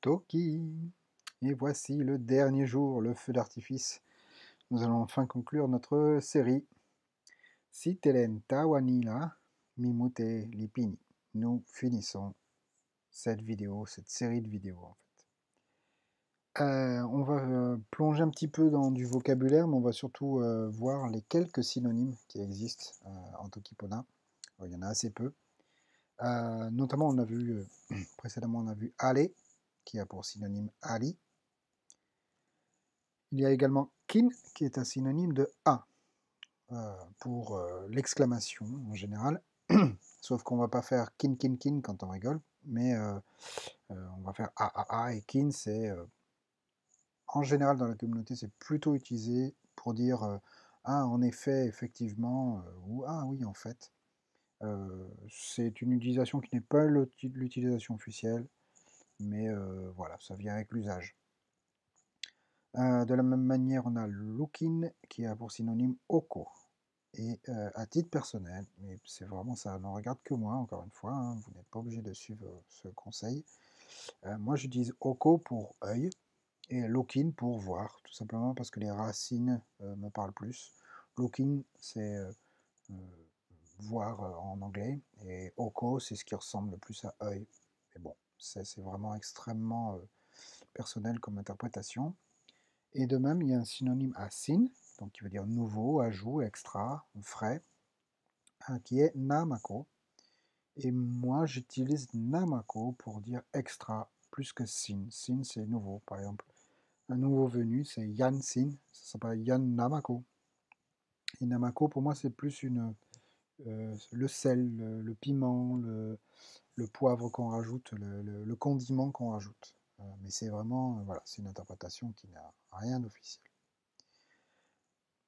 Toki. Et voici le dernier jour, le feu d'artifice. Nous allons enfin conclure notre série. Sitelen Tawanila Mimute Lipini. Nous finissons cette vidéo, cette série de vidéos en fait. On va plonger un petit peu dans du vocabulaire, mais on va surtout voir les quelques synonymes qui existent en Tokipona. Alors, il y en a assez peu. Notamment, on a vu précédemment, on a vu ale, qui a pour synonyme ali. Il y a également kin, qui est un synonyme de a, pour l'exclamation en général. Sauf qu'on va pas faire kin kin kin quand on rigole, mais on va faire a a a, et kin, c'est en général dans la communauté, c'est plutôt utilisé pour dire ah en effet, effectivement, ou ah oui en fait. C'est une utilisation qui n'est pas l'utilisation officielle, mais voilà, ça vient avec l'usage. De la même manière, on a lookin qui a pour synonyme oko. Et à titre personnel, mais c'est vraiment ça ne regarde que moi, encore une fois, hein, vous n'êtes pas obligé de suivre ce conseil. Moi j'utilise oko pour œil et lookin pour voir, tout simplement parce que les racines me parlent plus. Lookin c'est voir en anglais, et oko c'est ce qui ressemble le plus à œil. Mais bon, c'est vraiment extrêmement personnel comme interprétation. Et de même, il y a un synonyme à sin, donc qui veut dire nouveau, ajout, extra, frais, qui est namako. Et moi, j'utilise namako pour dire extra plus que sin. Sin, c'est nouveau. Par exemple, un nouveau venu, c'est yan sin, ça s'appelle yan namako. Et namako, pour moi, c'est plus le sel, le piment, le poivre qu'on rajoute, le condiment qu'on rajoute. Mais c'est vraiment, voilà, c'est une interprétation qui n'a rien d'officiel.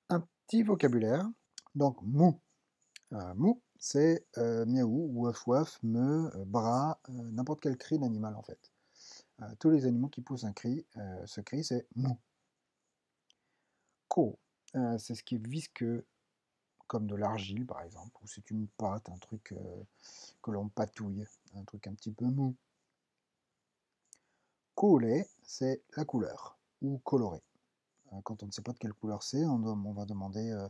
Un petit vocabulaire. Donc, mou. Mou, c'est miaou, waf waf, meu, bras, n'importe quel cri d'animal en fait. Tous les animaux qui poussent un cri, ce cri c'est mou. Ko, c'est ce qui est visqueux, comme de l'argile par exemple, ou c'est une pâte, un truc que l'on patouille, un truc un petit peu mou. Kole, c'est la couleur, ou coloré. Quand on ne sait pas de quelle couleur c'est, on va demander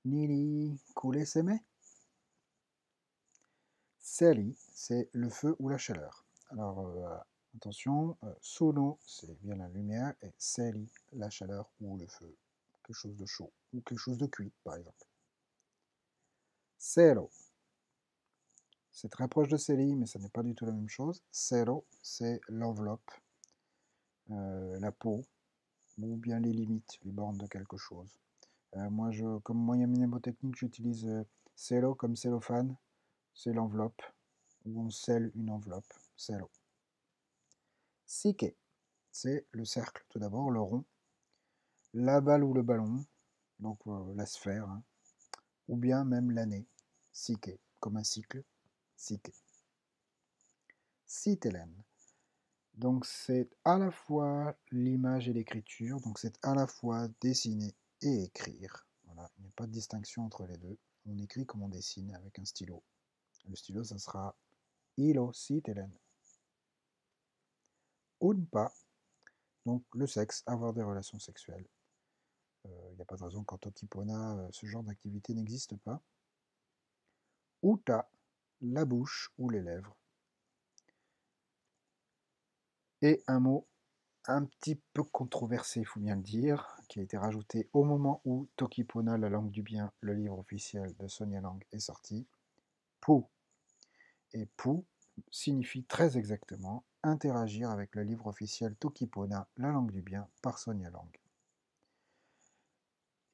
Nili kule seme. Seli, c'est le feu ou la chaleur. Alors attention, sono, c'est bien la lumière, et seli, la chaleur ou le feu. Quelque chose de chaud, ou quelque chose de cuit, par exemple. Sero, c'est très proche de seli, mais ça n'est pas du tout la même chose. Sero, c'est l'enveloppe, la peau, ou bien les limites, les bornes de quelque chose. Moi, comme moyen mnémotechnique, j'utilise cello comme cellophane, c'est l'enveloppe, où on scelle une enveloppe, cello. Sike, c'est le cercle, tout d'abord, le rond. La balle ou le ballon, donc la sphère, hein, ou bien même l'année, sike, comme un cycle, sike. Sitelen, donc c'est à la fois l'image et l'écriture, donc c'est à la fois dessiner et écrire. Voilà, il n'y a pas de distinction entre les deux. On écrit comme on dessine avec un stylo. Le stylo, ça sera ilo sitelen. Unpa, donc le sexe, avoir des relations sexuelles. Il n'y a pas de raison qu'en Tokipona, ce genre d'activité n'existe pas. Uta, la bouche ou les lèvres. Et un mot un petit peu controversé, il faut bien le dire, qui a été rajouté au moment où Tokipona, la langue du bien, le livre officiel de Sonia Lang, est sorti. Pu. Et Pu signifie très exactement interagir avec le livre officiel Tokipona, la langue du bien, par Sonia Lang.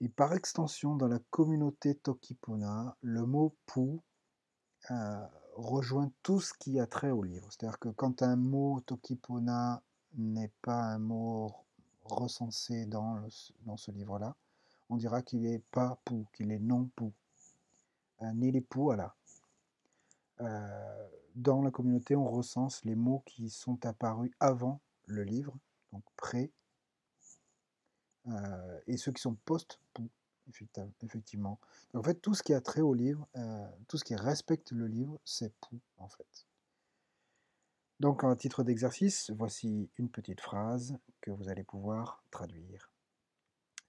Et par extension, dans la communauté Tokipona, le mot Pu rejoint tout ce qui a trait au livre. C'est-à-dire que quand un mot Tokipona n'est pas un mot recensé dans ce livre-là, on dira qu'il est pas Pu, qu'il est non Pu. Nili Puala. Dans la communauté, on recense les mots qui sont apparus avant le livre, donc pré, et ceux qui sont post-Pu, effectivement. Donc, en fait, tout ce qui a trait au livre, tout ce qui respecte le livre, c'est Pu, en fait. Donc, à titre d'exercice, voici une petite phrase que vous allez pouvoir traduire.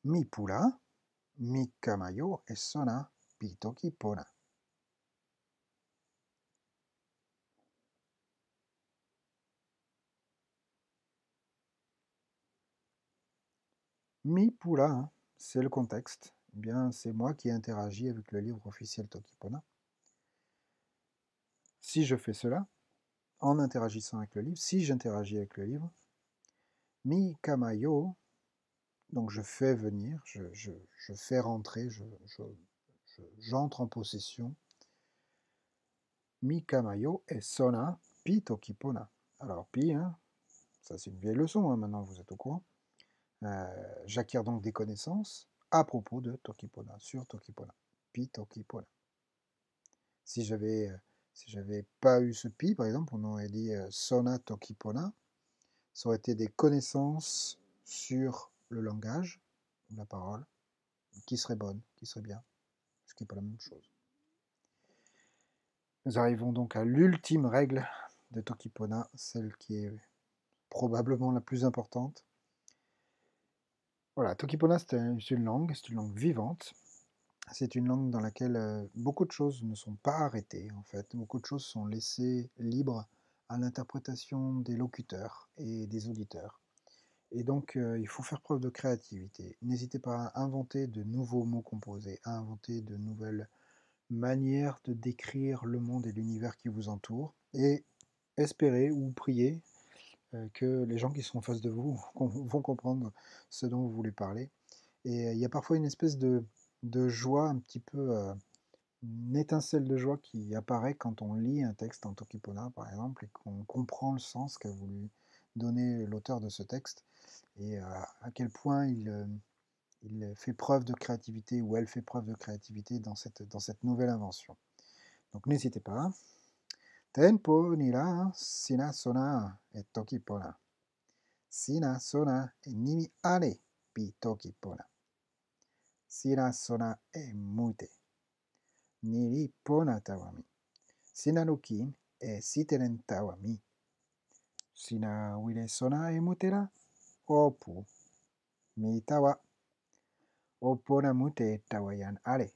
Mi pula, mi kamayo e sona pitoki pona. Mi pula, hein, c'est le contexte. Eh bien, c'est moi qui interagis avec le livre officiel Tokipona. Si je fais cela, en interagissant avec le livre, si j'interagis avec le livre, mi kamayo, donc je fais venir, je fais rentrer, j'entre en possession. Mi kamayo et sona pi tokipona. Alors pi, hein, ça c'est une vieille leçon, hein, maintenant vous êtes au courant. J'acquiers donc des connaissances à propos de Tokipona, sur Tokipona. Pi Tokipona. Si j'avais pas eu ce pi, par exemple, on aurait dit Sona Tokipona, ça aurait été des connaissances sur le langage, la parole, qui serait bonne, qui serait bien, ce qui n'est pas la même chose. Nous arrivons donc à l'ultime règle de Tokipona, celle qui est probablement la plus importante. Voilà, Tokipona c'est une langue vivante. C'est une langue dans laquelle beaucoup de choses ne sont pas arrêtées, en fait. Beaucoup de choses sont laissées libres à l'interprétation des locuteurs et des auditeurs. Et donc, il faut faire preuve de créativité. N'hésitez pas à inventer de nouveaux mots composés, à inventer de nouvelles manières de décrire le monde et l'univers qui vous entoure. Et espérez ou priez que les gens qui sont en face de vous vont comprendre ce dont vous voulez parler. Et il y a parfois une espèce de joie un petit peu, une étincelle de joie qui apparaît quand on lit un texte en Tokipona, par exemple, et qu'on comprend le sens qu'a voulu donner l'auteur de ce texte, et à quel point il fait preuve de créativité, ou elle fait preuve de créativité dans cette nouvelle invention. Donc n'hésitez pas. Tenpo nira sina sona et Tokipona. Sina sona e nimi ale pi Tokipona. Sina sona e mute. Niri pona tawami. Sina no kin e siteren tawami. Sina wile sona e mutera. Opu. Mi tawa. Opona mute tawayan ale.